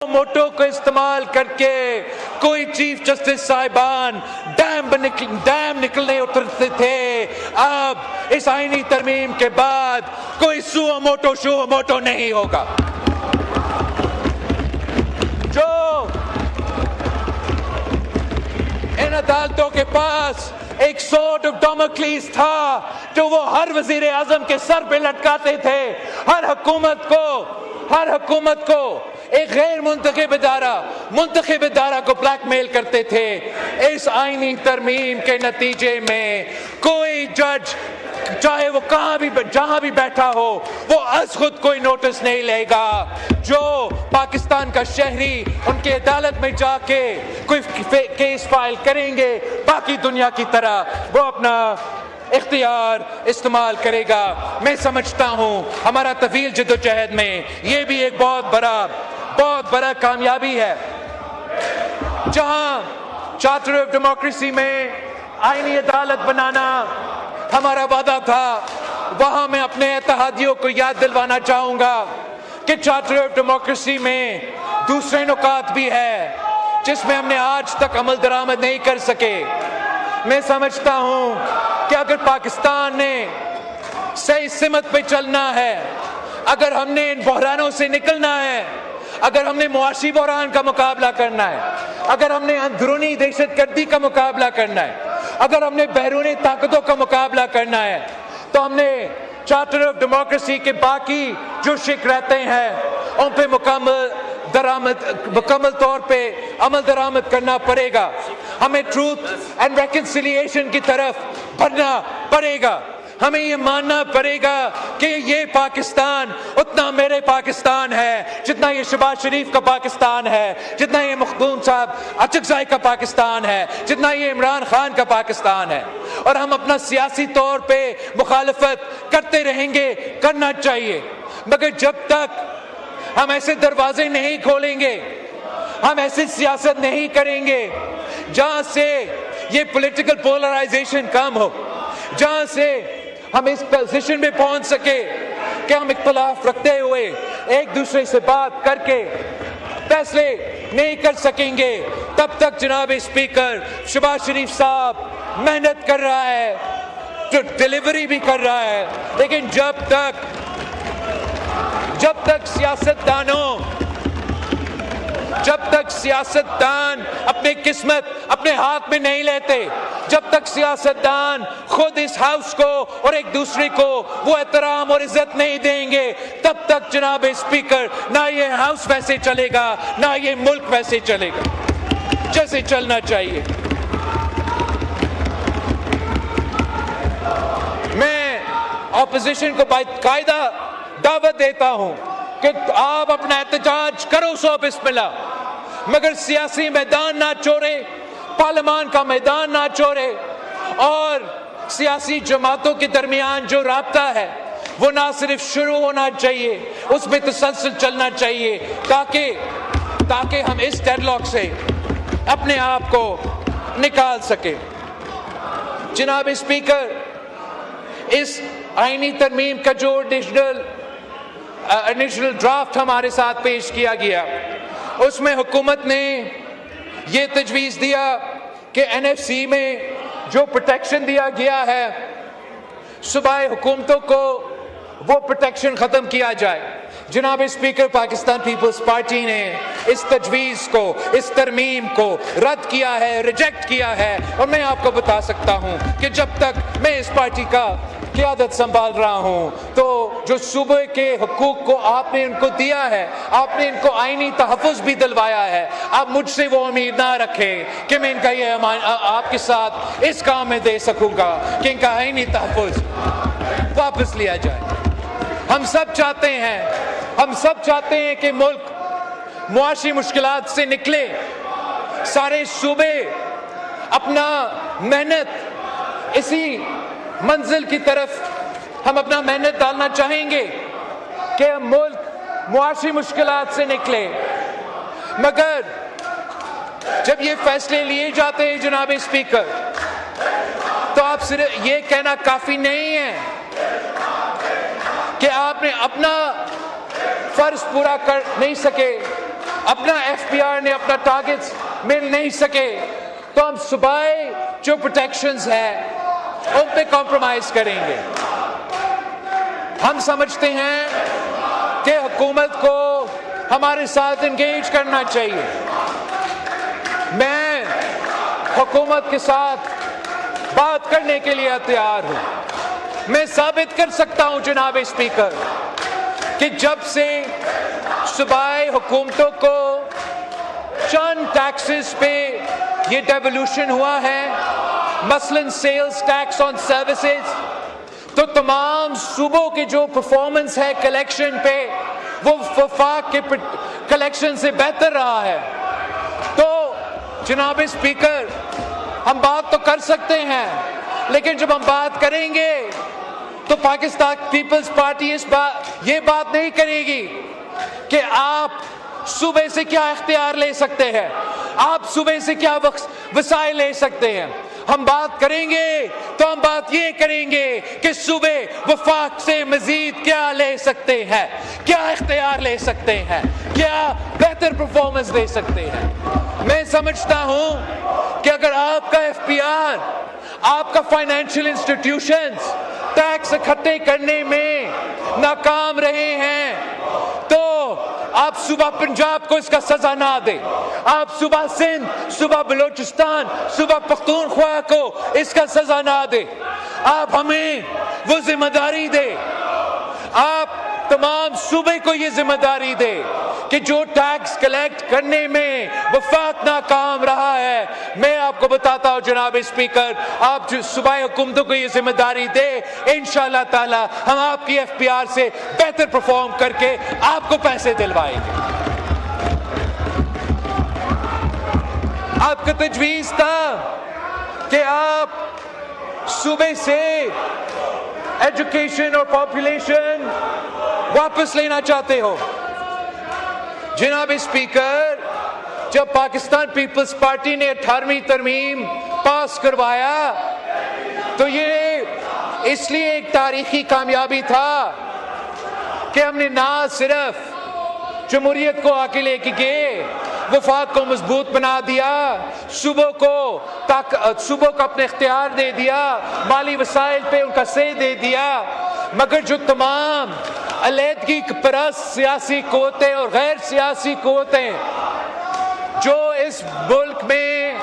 मोटो को इस्तेमाल करके कोई चीफ जस्टिस साहिबान डैम निकलने उतरते थे। अब इस आईनी तरमीम के बाद कोई सुओ मोटो नहीं होगा। जो इन अदालतों के पास एक स्वॉर्ड ऑफ डैमोक्लिस था जो वो हर वजीर आजम के सर पे लटकाते थे, हर हुकूमत को एक गैर मुंतखब इदारा को ब्लैकमेल करते थे। इस आईनी तरमीम के नतीजे में कोई जज चाहे वो जहां भी बैठा हो वो अज खुद कोई नोटिस नहीं लेगा। जो पाकिस्तान का शहरी उनके अदालत में जाके कोई केस फाइल करेंगे, बाकी दुनिया की तरह वो अपना इख्तियार इस्तेमाल करेगा। मैं समझता हूं हमारा तवील जद्दोजहद में ये भी एक बहुत बड़ा कामयाबी है। जहां चार्टर ऑफ डेमोक्रेसी में आईनी अदालत बनाना हमारा वादा था, वहां मैं अपने इत्तेहादियों को याद दिलवाना चाहूंगा कि चार्टर ऑफ डेमोक्रेसी में दूसरे नुकात भी है जिसमें हमने आज तक अमल दरामद नहीं कर सके। मैं समझता हूं कि अगर पाकिस्तान ने सही सिमत पे चलना है, अगर हमने इन बहरानों से निकलना है, अगर हमने मुआशी बहरान का मुकाबला करना है, अगर हमने अंदरूनी दहशतगर्दी का मुकाबला करना है, अगर हमने बैरूनी ताकतों का मुकाबला करना है, तो हमने चार्टर ऑफ डेमोक्रेसी के बाकी जो शिक रहते हैं उन पे मुकम्मल तौर पे अमल दरामद करना पड़ेगा। हमें ट्रूथ एंड रेकन्सिलिएशन की तरफ बढ़ना पड़ेगा। हमें ये मानना पड़ेगा कि ये पाकिस्तान उतना मेरे पाकिस्तान है जितना ये शहबाज शरीफ का पाकिस्तान है, जितना ये मखदूम साहब अचकजाई का पाकिस्तान है, जितना ये इमरान खान का पाकिस्तान है। और हम अपना सियासी तौर पे मुखालफत करते रहेंगे, करना चाहिए, मगर जब तक हम ऐसे दरवाजे नहीं खोलेंगे, हम ऐसी सियासत नहीं करेंगे जहां से ये पॉलिटिकल पोलराइजेशन कम हो, जहां से हम इस पोजीशन में पहुंच सके कि हम इख्तिलाफ रखते हुए एक दूसरे से बात करके फैसले नहीं कर सकेंगे, तब तक जनाब स्पीकर शहबाज शरीफ साहब मेहनत कर रहा है, जो डिलीवरी भी कर रहा है, लेकिन जब सियासतदान अपनी किस्मत अपने हाथ में नहीं लेते, जब तक सियासतदान खुद इस हाउस को और एक दूसरे को वो एहतराम और इज्जत नहीं देंगे, तब तक जनाब स्पीकर ना ये हाउस वैसे चलेगा, ना ये मुल्क वैसे चलेगा जैसे चलना चाहिए। मैं ऑपोजिशन को बाकायदा दावत देता हूं कि आप अपना एहतजाज करो, सो बिस्मिल्लाह, मगर सियासी मैदान ना छोड़े, पार्लियामान का मैदान ना छोड़े, और सियासी जमातों के दरमियान जो राब्ता है वो ना सिर्फ शुरू होना चाहिए, उसमें तसलसल चलना चाहिए, ताकि हम इस डेडलॉक से अपने आप को निकाल सके। जनाब स्पीकर, इस आईनी तरमीम का जो इनिशियल ड्राफ्ट हमारे साथ पेश किया गया, उसमें हुकूमत ने ये तजवीज़ दिया कि एनएफसी में जो प्रोटेक्शन दिया गया है, सूबाई हुकूमतों को वो प्रोटेक्शन ख़त्म किया जाए। जनाब स्पीकर, पाकिस्तान पीपल्स पार्टी ने इस तजवीज़ को, इस तरमीम को रद्द किया है, रिजेक्ट किया है, और मैं आपको बता सकता हूँ कि जब तक मैं इस पार्टी का क़यादत संभाल रहा हूँ तो जो सूबे के हुकूक को आपने इनको दिया है, आपने इनको आईनी तहफ़्फ़ुज़ भी दिलवाया है, आप मुझसे वो उम्मीद ना रखें कि मैं इनका ये आपके साथ इस काम में दे सकूँगा कि इनका आईनी तहफ़्फ़ुज़ वापस लिया जाए। हम सब चाहते हैं कि मुल्क मुआशी मुश्किलात से निकले, सारे सूबे अपना मेहनत इसी मंजिल की तरफ हम अपना मेहनत डालना चाहेंगे कि हम मुल्क मुआशी मुश्किलात से निकले, मगर जब ये फैसले लिए जाते हैं जनाब स्पीकर, तो आप सिर्फ ये कहना काफी नहीं है कि आपने अपना फर्ज पूरा कर नहीं सके, अपना FPR ने अपना टारगेट्स मिल नहीं सके तो हम सूबाई जो प्रोटेक्शंस है उन पे कॉम्प्रोमाइज करेंगे। हम समझते हैं कि हुकूमत को हमारे साथ एंगेज करना चाहिए। मैं हुकूमत के साथ बात करने के लिए तैयार हूं। मैं साबित कर सकता हूं जनाब स्पीकर कि जब से सूबाई हुकूमतों को चंद टैक्सेस पे ये डेवोल्यूशन हुआ है, मसलन सेल्स टैक्स ऑन सर्विसेज, तो तमाम सूबों के जो परफॉर्मेंस है कलेक्शन पे वो वफाक के कलेक्शन से बेहतर रहा है। तो जनाब स्पीकर, हम बात तो कर सकते हैं, लेकिन जब हम बात करेंगे तो पाकिस्तान पीपल्स पार्टी ये बात नहीं करेगी कि आप सूबे से क्या इख्तियार ले सकते हैं, आप सूबे से क्या वसाइल ले सकते हैं। हम बात करेंगे तो हम बात ये करेंगे कि सूबे वफाक से मजीद क्या ले सकते हैं, क्या इख्तियार ले सकते हैं, क्या बेहतर परफॉर्मेंस दे सकते हैं। मैं समझता हूं कि अगर आपका FPR, आपका फाइनेंशियल इंस्टीट्यूशंस टैक्स इकट्ठे करने में नाकाम रहे हैं तो आप सूबा पंजाब को इसका सजा ना दे, आप सूबा सिंध, सूबा बलोचिस्तान, सूबा पख्तूनख्वा को इसका सजा ना दे। आप हमें वो जिम्मेदारी दे, आप तमाम सूबे को ये जिम्मेदारी दे कि जो टैक्स कलेक्ट करने में वफाक नाकाम रहा है। मैं आपको बताता हूं जनाब स्पीकर, आप जो सूबाई हुकूमतों को ये जिम्मेदारी दे, इंशाअल्लाह ताला हम आपकी FPR से बेहतर परफॉर्म करके आपको पैसे दिलवाएंगे। आपका तजवीज था कि आप सूबे से एजुकेशन और पॉपुलेशन वापस लेना चाहते हो। जनाब स्पीकर, जब पाकिस्तान पीपल्स पार्टी ने 18वीं तरमीम पास करवाया तो ये इसलिए एक तारीखी कामयाबी था कि हमने ना सिर्फ जमहूरियत को आगे लेके गए, वफाक को मजबूत बना दिया, सूबों को अपने इख्तियार दे दिया, माली वसाइल पे उनका से दे दिया, मगर जो तमाम अलहदगी परस्त सियासी कुव्वतें और गैर सियासी कुव्वतें जो इस मुल्क में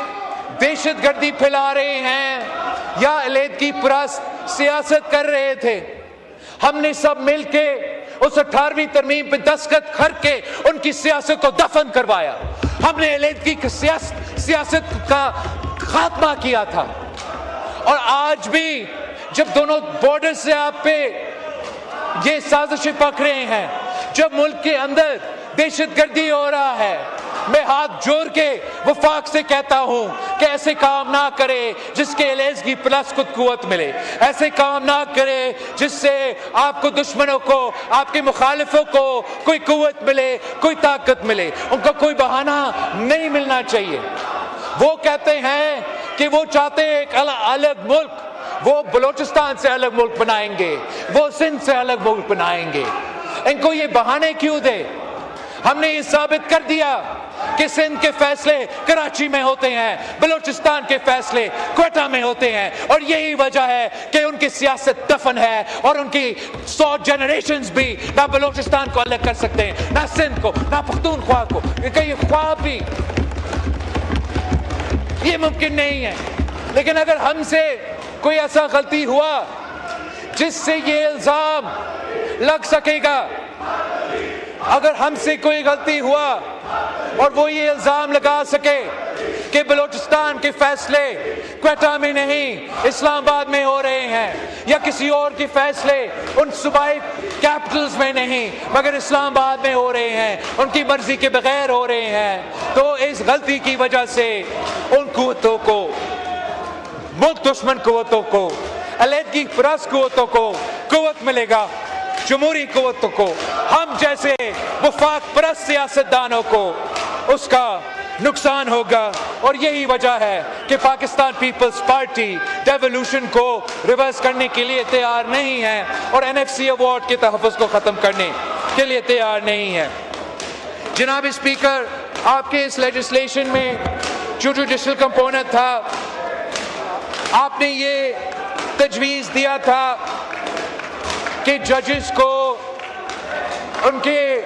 दहशतगर्दी फैला रहे हैं या अलहदगी परस्त सियासत कर रहे थे, हमने सब मिलके उस 18वीं तरमीम पे दस्तखत करके उनकी सियासत को दफन करवाया। हमने अलहदगी की सियासत का खात्मा किया था। और आज भी जब दोनों बॉर्डर से आप पे ये साजिशें पक रहे हैं, जब मुल्क के अंदर दहशतगर्दी हो रहा है, मैं हाथ जोड़ के वफाक से कहता हूं कि ऐसे काम ना करे जिसके अलहदगी प्लस को कुव्वत मिले, ऐसे काम ना करे जिससे आपको दुश्मनों को, आपके मुखालिफों को कोई कुव्वत मिले, कोई ताकत मिले। उनका कोई बहाना नहीं मिलना चाहिए। वो कहते हैं कि वो चाहते हैं एक अलग मुल्क, वो बलोचिस्तान से अलग मुल्क बनाएंगे, वो सिंध से अलग मुल्क बनाएंगे। इनको ये बहाने क्यों दे? हमने ये साबित कर दिया कि सिंध के फैसले कराची में होते हैं, बलोचिस्तान के फैसले क्वेटा में होते हैं, और यही वजह है कि उनकी सियासत दफन है और उनकी 100 जनरेशंस भी ना बलोचिस्तान को अलग कर सकते हैं, ना सिंध को, ना पख्तूनख्वा को। इनका ये ख्वाब भी ये मुमकिन नहीं है। लेकिन अगर हमसे कोई ऐसा गलती हुआ जिससे ये इल्जाम लग सकेगा, अगर हमसे कोई गलती हुआ और वो ये इल्जाम लगा सके कि बलोचिस्तान के फैसले क्वेटा में नहीं इस्लामाबाद में हो रहे हैं, या किसी और के फैसले उन सूबाई कैपिटल्स में नहीं मगर इस्लामाबाद में हो रहे हैं, उनकी मर्जी के बगैर हो रहे हैं, तो इस गलती की वजह से उन कुव्वतों को, मुल्क दुश्मन कुव्वतों को, अलहदगी परस्त कुव्वतों को कुव्वत मिलेगा, जमहूरी कुव्वतों को, हम जैसे वफाक परस्त सियासतदानों को उसका नुकसान होगा। और यही वजह है कि पाकिस्तान पीपल्स पार्टी डेवोल्यूशन को रिवर्स करने के लिए तैयार नहीं है और NFC अवार्ड के तहफ़्फ़ुज़ को ख़त्म करने के लिए तैयार नहीं है। जनाब स्पीकर, आपके इस लेजिस्लेशन में जो जुडिशल कंपोनेंट था, आपने ये तजवीज़ दिया था कि जजेस को उनके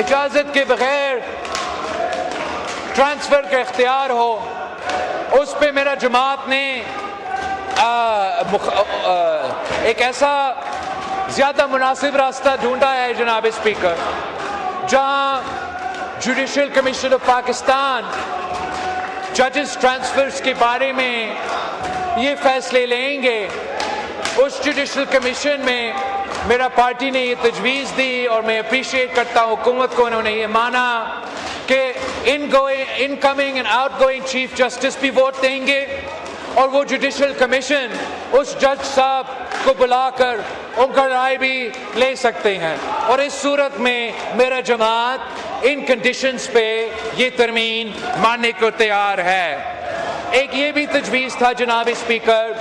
इजाज़त के बगैर ट्रांसफ़र का इख्तियार हो। उस पे मेरा जमात ने एक ऐसा ज़्यादा मुनासिब रास्ता ढूंढा है जनाब स्पीकर, जहां जुडिशल कमीशन ऑफ पाकिस्तान जजेस ट्रांसफर्स के बारे में ये फैसले लेंगे। उस जुडिशल कमीशन में मेरा पार्टी ने ये तजवीज़ दी और मैं अप्रिशिएट करता हूँ हुकूमत को, उन्होंने ये माना कि incoming and outgoing chief justice भी वोट देंगे और वो जुडिशल कमीशन उस जज साहब को बुलाकर उनका राय भी ले सकते हैं। और इस सूरत में मेरा जमात इन कंडीशंस पे ये तरमीम मानने को तैयार है। एक ये भी तजवीज़ था जनाब स्पीकर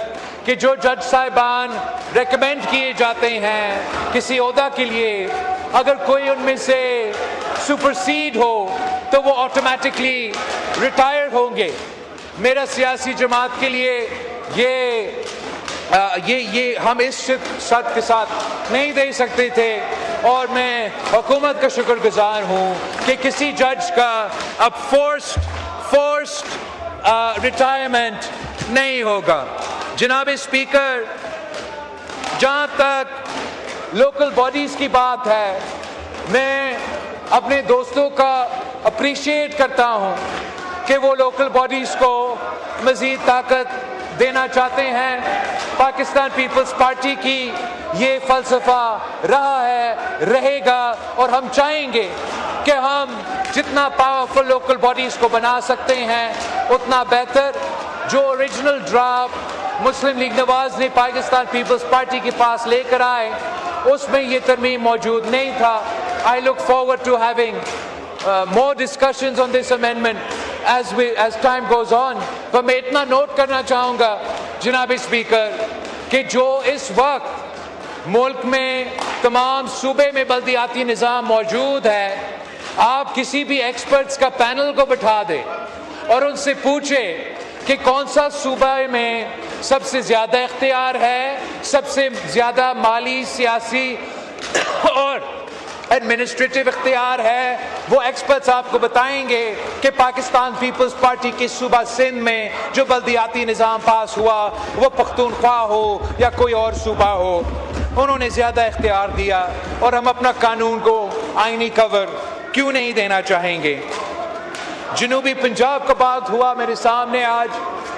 कि जो जज साहिबान रेकमेंड किए जाते हैं किसी ओहदा के लिए, अगर कोई उनमें से सुपरसीड हो तो वो ऑटोमेटिकली रिटायर होंगे। मेरा सियासी जमात के लिए ये हम इस शर्त के साथ नहीं दे सकते थे और मैं हुकूमत का शुक्रगुजार हूँ कि किसी जज का अब फोर्स्ड रिटायरमेंट नहीं होगा। जनाब स्पीकर, जहाँ तक लोकल बॉडीज़ की बात है, मैं अपने दोस्तों का अप्रिशिएट करता हूँ कि वो लोकल बॉडीज़ को मज़ीद ताकत देना चाहते हैं। पाकिस्तान पीपल्स पार्टी की ये फ़लसफ़ा रहा है, रहेगा और हम चाहेंगे कि हम जितना पावरफुल लोकल बॉडीज़ को बना सकते हैं उतना बेहतर। जो ओरिजिनल ड्राफ्ट मुस्लिम लीग नवाज ने पाकिस्तान पीपल्स पार्टी के पास लेकर आए उसमें ये तरमीम मौजूद नहीं था। I look forward to having more discussions on this amendment as time goes on। पर मैं इतना नोट करना चाहूँगा जनाब स्पीकर कि जो इस वक्त मुल्क में तमाम सूबे में बल्दियाती निज़ाम मौजूद है, आप किसी भी एक्सपर्ट्स का पैनल को बिठा दें और उनसे पूछे कि कौन सा सूबा में सबसे ज़्यादा इख्तियार है, सबसे ज़्यादा माली, सियासी और एडमिनिस्ट्रेटिव इख्तियार है, वो एक्सपर्ट्स आपको बताएंगे कि पाकिस्तान पीपल्स पार्टी के सूबा सिंध में जो बल्दियाती निज़ाम पास हुआ, वो पख्तूनख्वा हो या कोई और सूबा हो, उन्होंने ज़्यादा इख्तियार दिया और हम अपना कानून को आईनी कवर क्यों नहीं देना चाहेंगे। जनूबी पंजाब का बात हुआ मेरे सामने आज।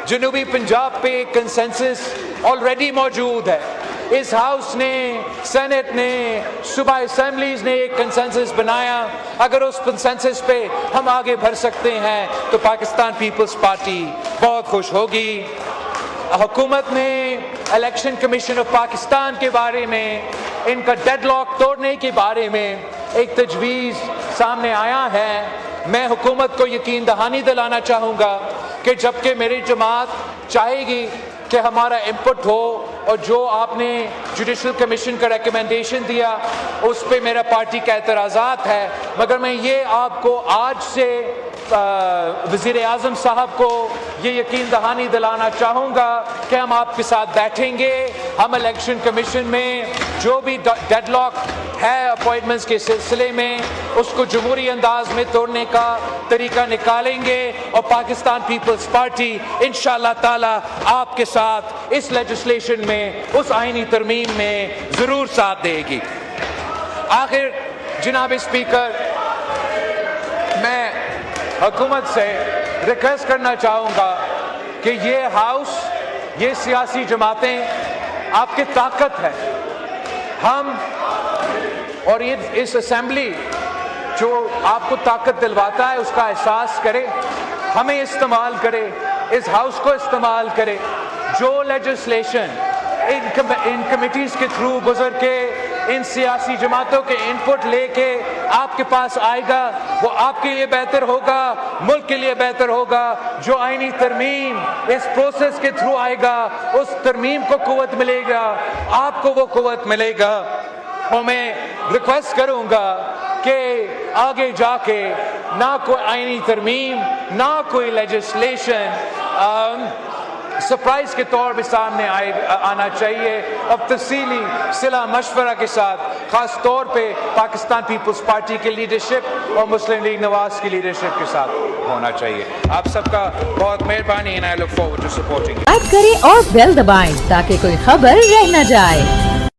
जनूबी पंजाब पे एक कंसेंसस ऑलरेडी मौजूद है। इस हाउस ने, सेनेट ने, सूबा असेंबलीज ने एक कंसेंसस बनाया। अगर उस कंसेंसस पे हम आगे बढ़ सकते हैं तो पाकिस्तान पीपल्स पार्टी बहुत खुश होगी। हुकूमत ने इलेक्शन कमीशन ऑफ पाकिस्तान के बारे में, इनका डेडलॉक तोड़ने के बारे में एक तजवीज़ सामने आया है। मैं हुकूमत को यकीन दहानी दिलाना चाहूँगा कि जबकि मेरी जमात चाहेगी कि हमारा इनपुट हो और जो आपने जुडिशल कमीशन का रिकमेंडेशन दिया उस पे मेरा पार्टी का एतराज़ात है, मगर मैं ये आपको आज से वज़ीर आज़म साहब को ये यकीन दहानी दिलाना चाहूँगा कि हम आपके साथ बैठेंगे। हम इलेक्शन कमीशन में जो भी डेडलॉक है अपॉइंटमेंट्स के सिलसिले में उसको जमहूरी अंदाज में तोड़ने का तरीका निकालेंगे और पाकिस्तान पीपल्स पार्टी इंशाअल्लाह ताला आपके साथ इस लेजिस्लेशन में, उस आईनी तरमीम में ज़रूर साथ देगी। आखिर जनाब स्पीकर, मैं हुकूमत से रिक्वेस्ट करना चाहूँगा कि ये हाउस, ये सियासी जमातें आपकी ताकत है। हम और ये इस असेंबली जो आपको ताकत दिलवाता है उसका एहसास करे, हमें इस्तेमाल करे, इस हाउस को इस्तेमाल करे। जो लेजिस्लेशन इन कमिटीज़ के थ्रू गुजर के, इन सियासी जमातों के इनपुट लेके आपके पास आएगा वो आपके लिए बेहतर होगा, मुल्क के लिए बेहतर होगा। जो आईनी तरमीम इस प्रोसेस के थ्रू आएगा उस तरमीम को कुव्वत मिलेगा, आपको वो कुव्वत मिलेगा। और मैं रिक्वेस्ट करूँगा कि आगे जाके ना कोई आईनी तरमीम, ना कोई लेजिस्लेशन सरप्राइज के तौर पे सामने आना चाहिए। अब तफसीली सिला मशवरा के साथ खास तौर पे पाकिस्तान पीपल्स पार्टी के लीडरशिप और मुस्लिम लीग नवाज की लीडरशिप के साथ होना चाहिए। आप सबका बहुत मेहरबानी and I look forward to supporting. Like करें और बेल दबाएं ताकि कोई खबर रह न जाए।